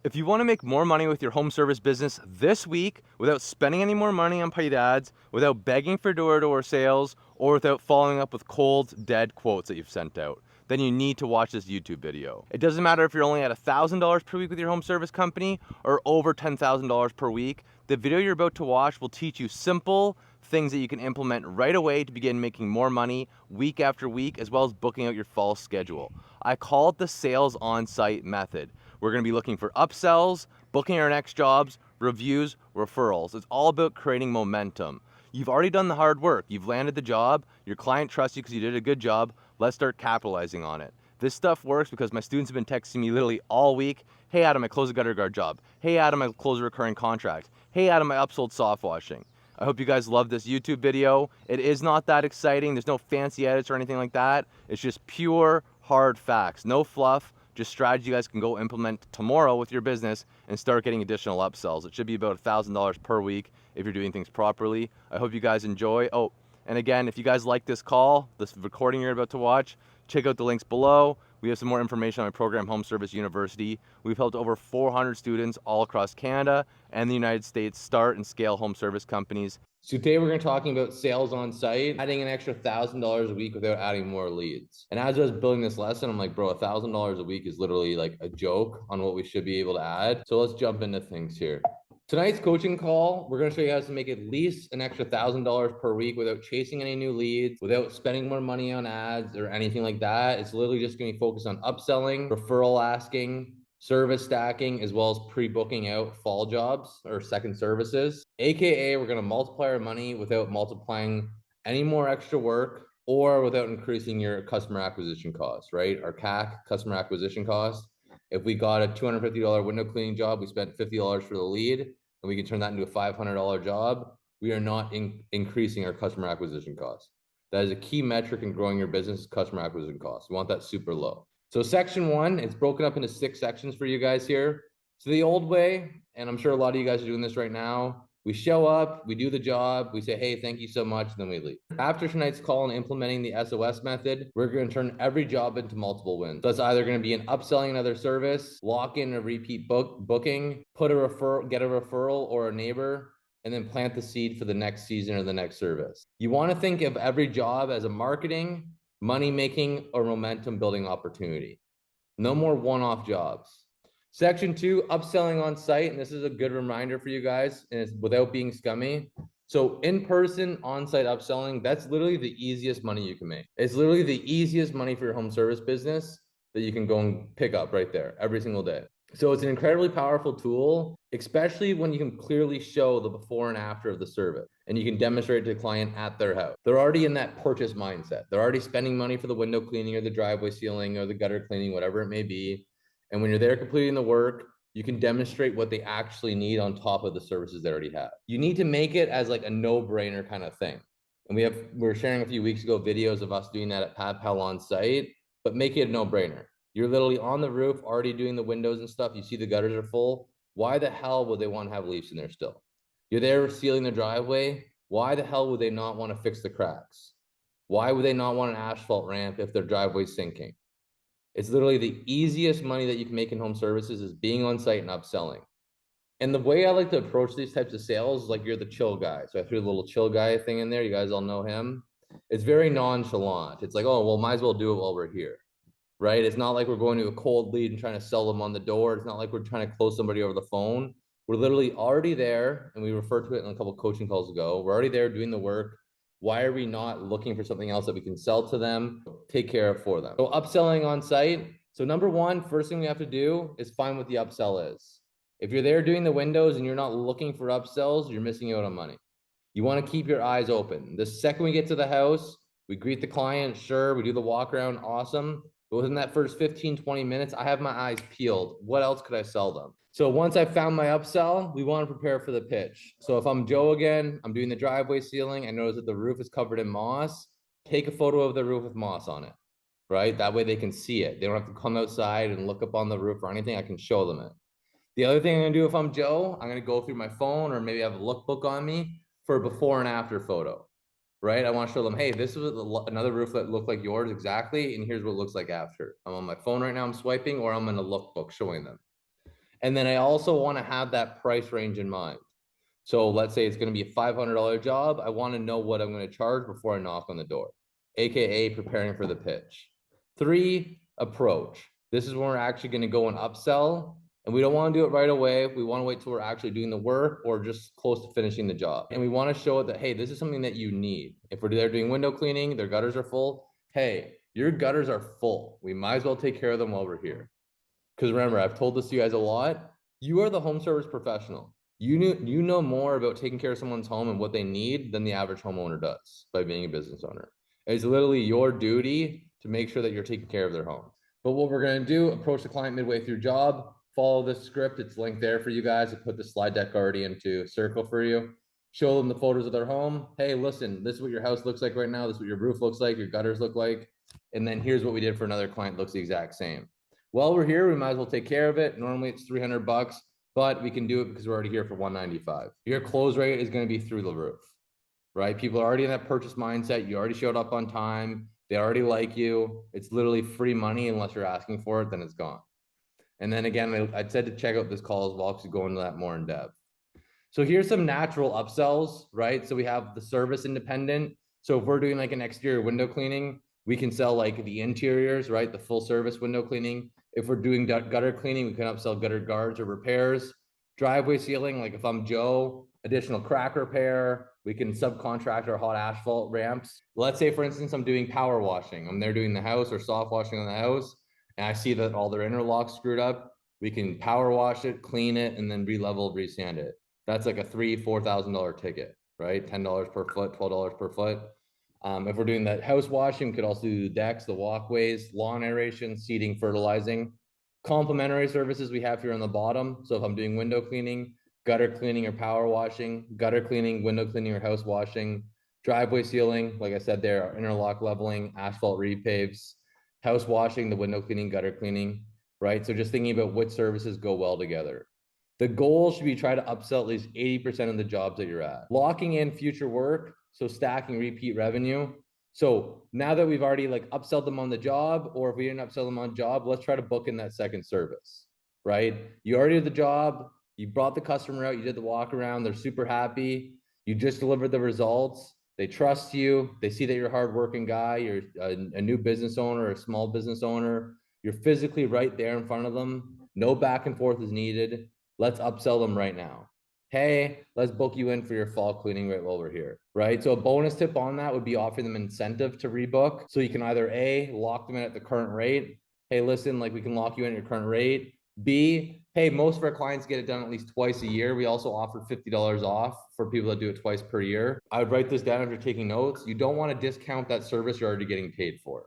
If you want to make more money with your home service business this week without spending any more money on paid ads, without begging for door-to-door sales, or without following up with cold, dead quotes that you've sent out, then you need to watch this YouTube video. It doesn't matter if you're only at $1,000 per week with your home service company or over $10,000 per week. The video you're about to watch will teach you simple things that you can implement right away to begin making more money week after week, as well as booking out your fall schedule. I call it the sales on-site method. We're going to be looking for upsells, booking our next jobs, reviews, referrals. It's all about creating momentum. You've already done the hard work. You've landed the job. Your client trusts you because you did a good job. Let's start capitalizing on it. This stuff works because my students have been texting me literally all week. Hey Adam, I closed a gutter guard job. Hey Adam, I closed a recurring contract. Hey Adam, I upsold soft washing. I hope you guys love this YouTube video. It is not that exciting. There's no fancy edits or anything like that. It's just pure hard facts. No fluff. Just strategy you guys can go implement tomorrow with your business and start getting additional upsells. It should be about $1,000 per week if you're doing things properly. I hope you guys enjoy. Oh, and again, if you guys like this call, this recording you're about to watch, check out the links below. We have some more information on my program, Home Service University. We've helped over 400 students all across Canada and the United States start and scale home service companies. So today we're going to be talking about sales on site, adding an extra $1,000 a week without adding more leads. And as I was building this lesson, I'm like, bro, $1,000 a week is literally like a joke on what we should be able to add. So let's jump into things here. Tonight's coaching call, we're going to show you how to make at least an extra $1,000 per week without chasing any new leads, without spending more money on ads or anything like that. It's literally just going to be focused on upselling, referral asking, service stacking, as well as pre-booking out fall jobs or second services. AKA, we're going to multiply our money without multiplying any more extra work or without increasing your customer acquisition costs, right? Our CAC, customer acquisition cost. If we got a $250 window cleaning job, we spent $50 for the lead, and we can turn that into a $500 job. We are not increasing our customer acquisition costs. That is a key metric in growing your business, customer acquisition costs. We want that super low. So section one, it's broken up into 6 sections for you guys here. So the old way, and I'm sure a lot of you guys are doing this right now, we show up, we do the job, we say, hey, thank you so much, and then we leave. After tonight's call and implementing the SOS method, we're going to turn every job into multiple wins. So it's either going to be an upselling another service, lock in a repeat booking, put a referral, get a referral or a neighbor, and then plant the seed for the next season or the next service. You want to think of every job as a marketing, money-making, or momentum-building opportunity. No more one-off jobs. Section 2, upselling on site, and this is a good reminder for you guys, and it's without being scummy. So in-person on-site upselling, that's literally the easiest money you can make. It's literally the easiest money for your home service business that you can go and pick up right there every single day. So it's an incredibly powerful tool, especially when you can clearly show the before and after of the service and you can demonstrate to the client at their house. They're already in that purchase mindset. They're already spending money for the window cleaning or the driveway sealing or the gutter cleaning, whatever it may be. And when you're there completing the work, you can demonstrate what they actually need on top of the services they already have. You need to make it as like a no-brainer kind of thing. And we were sharing a few weeks ago videos of us doing that at PadPal on site, but make it a no-brainer. You're literally on the roof, already doing the windows and stuff. You see the gutters are full. Why the hell would they want to have leaves in there still? You're there sealing the driveway. Why the hell would they not want to fix the cracks? Why would they not want an asphalt ramp if their driveway's sinking? It's literally the easiest money that you can make in home services is being on site and upselling. And the way I like to approach these types of sales is like you're the chill guy. So I threw a little chill guy thing in there. You guys all know him. It's very nonchalant. It's like, oh, well, might as well do it while we're here. Right? It's not like we're going to a cold lead and trying to sell them on the door. It's not like we're trying to close somebody over the phone. We're literally already there, and we referred to it in a couple of coaching calls ago. We're already there doing the work. Why are we not looking for something else that we can sell to them, take care of for them? So upselling on site. So number one, first thing we have to do is find what the upsell is. If you're there doing the windows and you're not looking for upsells, you're missing out on money. You want to keep your eyes open. The second we get to the house, we greet the client, sure, we do the walk around, awesome. But within that first 15, 20 minutes, I have my eyes peeled. What else could I sell them? So once I found my upsell, we want to prepare for the pitch. So if I'm Joe again, I'm doing the driveway sealing, I notice that the roof is covered in moss, take a photo of the roof with moss on it, right? That way they can see it. They don't have to come outside and look up on the roof or anything. I can show them it. The other thing I'm gonna do if I'm Joe, I'm gonna go through my phone or maybe I have a lookbook on me for a before and after photo. Right? I want to show them, hey, this is another roof that looked like yours exactly, and here's what it looks like after. I'm on my phone right now, I'm swiping, or I'm in a lookbook showing them. And then I also want to have that price range in mind. So let's say it's going to be a $500 job. I want to know what I'm going to charge before I knock on the door, AKA preparing for the pitch. 3, approach. This is when we're actually going to go and upsell. And we don't want to do it right away. We want to wait till we're actually doing the work or just close to finishing the job. And we want to show it that, hey, this is something that you need. If we're there doing window cleaning, their gutters are full. Hey, your gutters are full. We might as well take care of them while we're here. Because remember, I've told this to you guys a lot. You are the home service professional. You know more about taking care of someone's home and what they need than the average homeowner does by being a business owner. It's literally your duty to make sure that you're taking care of their home. But what we're going to do, approach the client midway through job, follow this script. It's linked there for you guys. I put the slide deck already into circle for you. Show them the photos of their home. Hey, listen, this is what your house looks like right now. This is what your roof looks like, your gutters look like. And then here's what we did for another client, looks the exact same. While we're here, we might as well take care of it. Normally it's 300 bucks, but we can do it because we're already here for 195. Your close rate is going to be through the roof, right? People are already in that purchase mindset. You already showed up on time. They already like you. It's literally free money unless you're asking for it, then it's gone. And then again, I said to check out this call as well because we go into that more in depth. So here's some natural upsells, right? So we have the service independent. So if we're doing like an exterior window cleaning, we can sell like the interiors, right? The full service window cleaning. If we're doing gutter cleaning, we can upsell gutter guards or repairs. Driveway sealing, like if I'm Joe, additional crack repair. We can subcontract our hot asphalt ramps. Let's say, for instance, I'm doing power washing. I'm there doing the house or soft washing on the house, and I see that all their interlocks screwed up. We can power wash it, clean it, and then re-level, resand it. That's like a $3,000-$4,000 ticket, right? $10 per foot, $12 per foot. If we're doing that house washing, we could also do the decks, the walkways, lawn aeration, seeding, fertilizing. Complementary services we have here on the bottom. So if I'm doing window cleaning, gutter cleaning or power washing, gutter cleaning, window cleaning or house washing, driveway sealing, like I said there, interlock leveling, asphalt repaves, house washing, the window cleaning, gutter cleaning, right? So just thinking about which services go well together. The goal should be try to upsell at least 80% of the jobs that you're at. Locking in future work, so stacking repeat revenue. So now that we've already like upselled them on the job, or if we didn't upsell them on job, let's try to book in that second service, right? You already did the job, you brought the customer out, you did the walk around, they're super happy, you just delivered the results, they trust you, they see that you're a hardworking guy, you're a new business owner, a small business owner, you're physically right there in front of them, no back and forth is needed. Let's upsell them right now. Hey, let's book you in for your fall cleaning right while we're here, right? So a bonus tip on that would be offering them incentive to rebook. So you can either A, lock them in at the current rate. Hey, listen, like we can lock you in at your current rate. B, hey, most of our clients get it done at least twice a year. We also offer $50 off for people that do it twice per year. I would write this down if you're taking notes. You don't want to discount that service you're already getting paid for,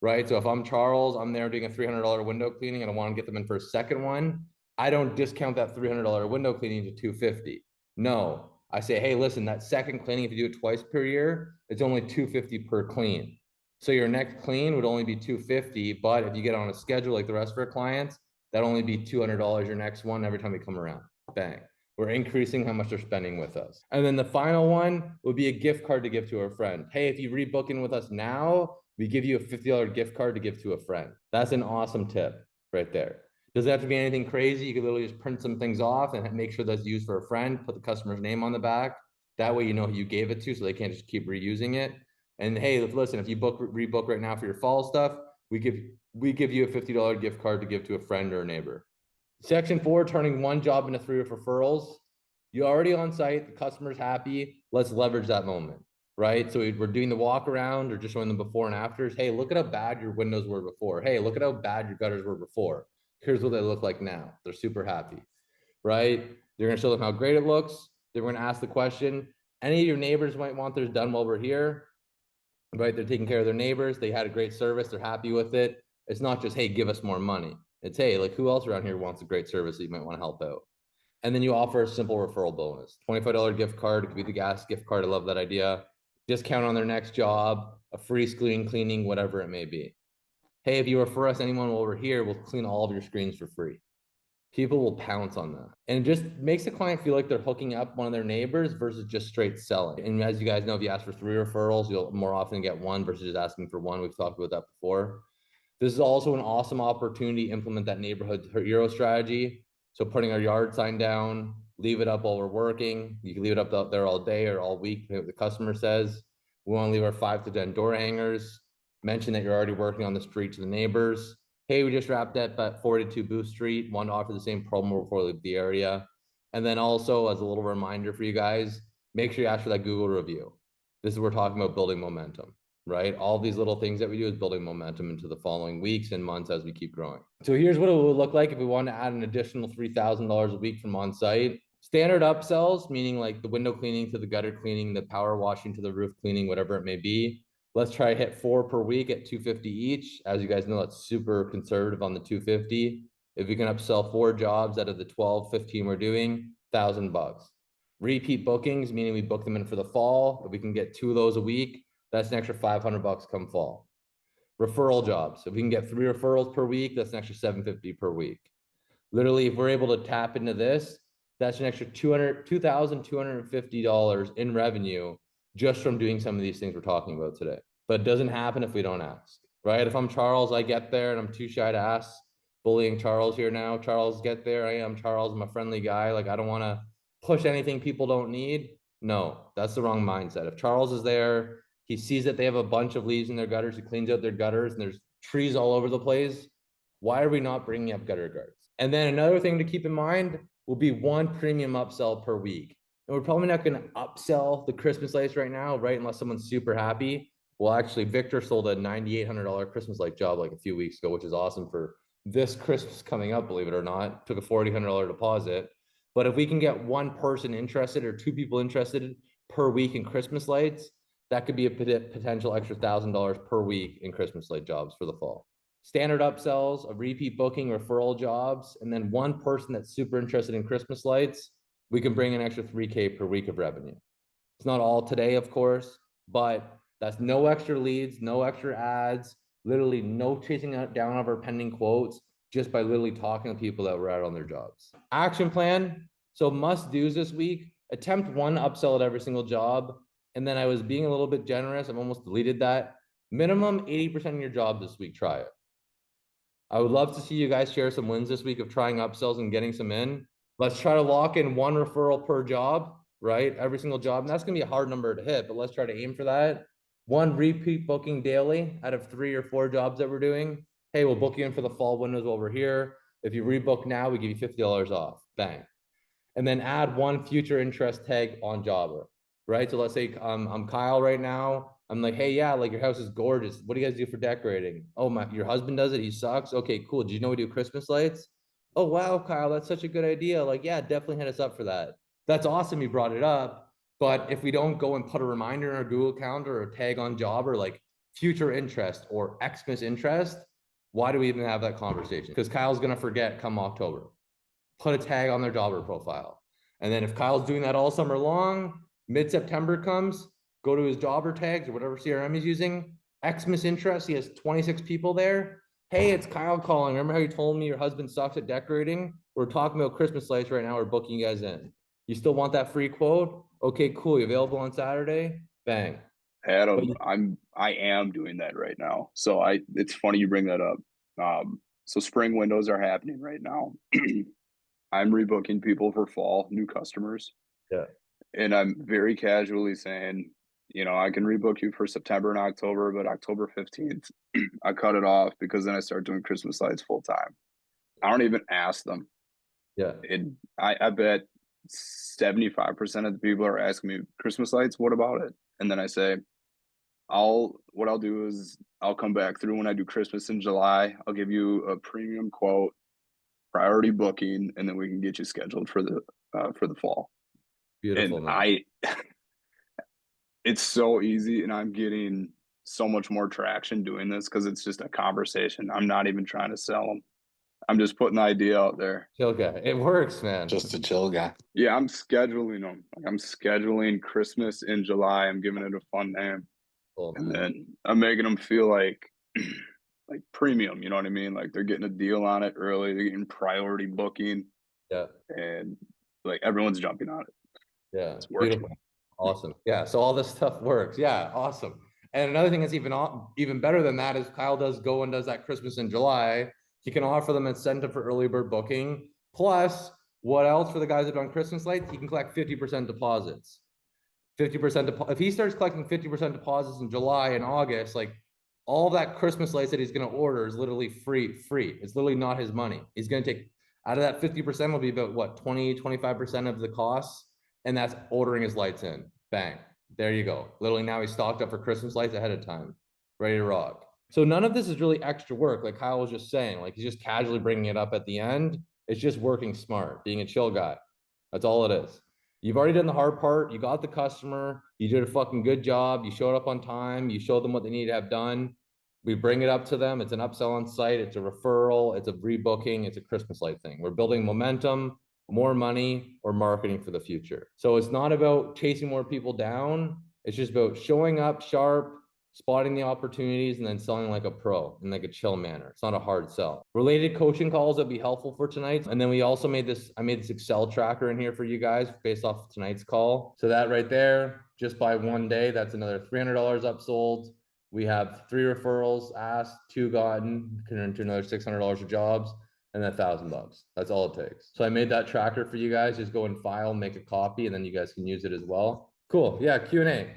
right? So if I'm Charles, I'm there doing a $300 window cleaning and I want to get them in for a second one. I don't discount that $300 window cleaning to $250. No, I say, hey, listen, that second cleaning, if you do it twice per year, it's only $250 per clean. So your next clean would only be $250, but if you get on a schedule like the rest of our clients, that'd only be $200 your next one every time we come around. Bang. We're increasing how much they're spending with us. And then the final one would be a gift card to give to a friend. Hey, if you rebook in with us now, we give you a $50 gift card to give to a friend. That's an awesome tip right there. Doesn't have to be anything crazy. You can literally just print some things off and make sure that's used for a friend, put the customer's name on the back. That way you know who you gave it to so they can't just keep reusing it. And hey, listen, if you rebook right now for your fall stuff, we give you a $50 gift card to give to a friend or a neighbor. Section 4, turning one job into 3 referrals. You're already on site, the customer's happy. Let's leverage that moment, right? So we're doing the walk around or just showing them before and afters. Hey, look at how bad your windows were before. Hey, look at how bad your gutters were before. Here's what they look like now. They're super happy, right? They're going to show them how great it looks. They're going to ask the question. Any of your neighbors might want theirs done while we're here, right? They're taking care of their neighbors. They had a great service. They're happy with it. It's not just, hey, give us more money. It's, hey, like who else around here wants a great service that you might want to help out? And then you offer a simple referral bonus, $25 gift card. It could be the gas gift card. I love that idea. Discount on their next job, a free screen cleaning, whatever it may be. Hey, if you refer us anyone while we're here, we'll clean all of your screens for free. People will pounce on that. And it just makes the client feel like they're hooking up one of their neighbors versus just straight selling. And as you guys know, if you ask for 3 referrals, you'll more often get one versus just asking for one. We've talked about that before. This is also an awesome opportunity to implement that neighborhood hero strategy. So putting our yard sign down, leave it up while we're working. You can leave it up out there all day or all week, what the customer says. We want to leave our 5 to 10 door hangers. Mention that you're already working on the street to the neighbors. Hey, we just wrapped up at 42 Booth Street. Want to offer the same promo before we leave the area. And then also, as a little reminder for you guys, make sure you ask for that Google review. This is we're talking about building momentum, right? All these little things that we do is building momentum into the following weeks and months as we keep growing. So here's what it would look like if we want to add an additional $3,000 a week from on site. Standard upsells, meaning like the window cleaning to the gutter cleaning, the power washing to the roof cleaning, whatever it may be. Let's try to hit 4 per week at $250 each. As you guys know, that's super conservative on the $250. If we can upsell 4 jobs out of the 12, 15 we're doing, $1,000. Repeat bookings, meaning we book them in for the fall. If we can get 2 of those a week, that's an extra $500 come fall. Referral jobs. If we can get 3 referrals per week, that's an extra $750 per week. Literally, if we're able to tap into this, that's an extra $2,250 in revenue just from doing some of these things we're talking about today. But it doesn't happen if we don't ask, right? If I'm Charles, I get there and I'm too shy to ask. Bullying Charles here now. Charles, get there. I am Charles. I'm a friendly guy. Like, I don't want to push anything people don't need. No, that's the wrong mindset. If Charles is there, he sees that they have a bunch of leaves in their gutters. He cleans out their gutters and there's trees all over the place. Why are we not bringing up gutter guards? And then another thing to keep in mind will be 1 premium upsell per week. And we're probably not going to upsell the Christmas lights right now, right? Unless someone's super happy. Well, actually, Victor sold a $9,800 Christmas light job like a few weeks ago, which is awesome for this Christmas coming up, believe it or not. Took a $4,800 deposit. But if we can get 1 person interested or 2 people interested per week in Christmas lights, that could be a potential extra $1,000 per week in Christmas light jobs for the fall. Standard upsells, a repeat booking, referral jobs, and then 1 person that's super interested in Christmas lights, we can bring an extra $3K per week of revenue. It's not all today, of course, but that's no extra leads, no extra ads, literally no chasing down of our pending quotes, just by literally talking to people that were out on their jobs. Action plan. So must do's this week, attempt 1 upsell at every single job. And then I was being a little bit generous. I've almost deleted that. Minimum 80% of your job this week, try it. I would love to see you guys share some wins this week of trying upsells and getting some in. Let's try to lock in 1 referral per job, right? Every single job. And that's going to be a hard number to hit, but let's try to aim for that. 1 repeat booking daily out of 3 or 4 jobs that we're doing. Hey, we'll book you in for the fall windows while we're here. If you rebook now, we give you $50 off. Bang. And then add 1 future interest tag on Jobber, right? So let's say I'm Kyle right now. I'm like, hey, yeah, like your house is gorgeous. What do you guys do for decorating? Oh, your husband does it. He sucks. Okay, cool. Did you know we do Christmas lights? Oh, wow, Kyle, that's such a good idea. Like, yeah, definitely hit us up for that. That's awesome. You brought it up. But if we don't go and put a reminder in our Google Calendar or tag on Jobber, like future interest or Xmas interest, why do we even have that conversation? Because Kyle's going to forget come October. Put a tag on their Jobber profile. And then if Kyle's doing that all summer long, mid-September comes, go to his Jobber tags or whatever CRM he's using, Xmas interest, he has 26 people there. Hey, it's Kyle calling. Remember how you told me your husband sucks at decorating? We're talking about Christmas lights right now. We're booking you guys in. You still want that free quote? Okay, cool. You available on Saturday? Bang. Adam, I am doing that right now. So it's funny you bring that up. So spring windows are happening right now. I'm rebooking people for fall, new customers. Yeah. And I'm very casually saying, I can rebook you for September and October, but October 15th, I cut it off because then I start doing Christmas lights full time. I don't even ask them. Yeah. And I bet 75% of the people are asking me, Christmas lights, what about it? And then I say, what I'll do is I'll come back through when I do Christmas in July. I'll give you a premium quote, priority booking, and then we can get you scheduled for the fall. Beautiful, And man. it's so easy, and I'm getting so much more traction doing this because it's just a conversation. I'm not even trying to sell them. I'm just putting the idea out there. Chill guy. It works, man. Just a chill guy. Yeah, I'm scheduling them. Like I'm scheduling Christmas in July. I'm giving it a fun name. Cool, And man. then I'm making them feel like premium, you know what I mean? Like they're getting a deal on it early, they're getting priority booking, Yeah. and like everyone's jumping on it. Yeah. It's working. Beautiful. Awesome. Yeah. So all this stuff works. Yeah. Awesome. And another thing that's even better than that is Kyle does go and does that Christmas in July. He can offer them incentive for early bird booking, Plus, what else for the guys that are on Christmas lights? He can collect 50% deposits. 50% if he starts collecting 50% deposits in July and August, like all that Christmas lights that he's going to order is literally free. It's literally not his money. He's going to take out of that 50% will be about what 25% of the costs, and that's ordering his lights in. Bang. There you go. Literally now he's stocked up for Christmas lights ahead of time, ready to rock. So none of this is really extra work, like Kyle was just saying. Like he's just casually bringing it up at the end. It's just working smart, being a chill guy. That's all it is. You've already done the hard part. You got the customer. You did a fucking good job. You showed up on time. You showed them what they need to have done. We bring it up to them. It's an upsell on site. It's a referral. It's a rebooking. It's a Christmas light thing. We're building momentum, more money, or marketing for the future. So it's not about chasing more people down. It's just about showing up sharp, spotting the opportunities, and then selling like a pro in like a chill manner. It's not a hard sell. Related coaching calls that'd be helpful for tonight. And then we also made this, I made this Excel tracker in here for you guys based off of tonight's call. So that right there, just by one day, that's another $300 upsold. We have 3 referrals asked, 2 gotten, can earn to another $600 of jobs, and then $1,000. That's all it takes. So I made that tracker for you guys. Just go and file, make a copy, and then you guys can use it as well. Cool. Yeah, Q&A.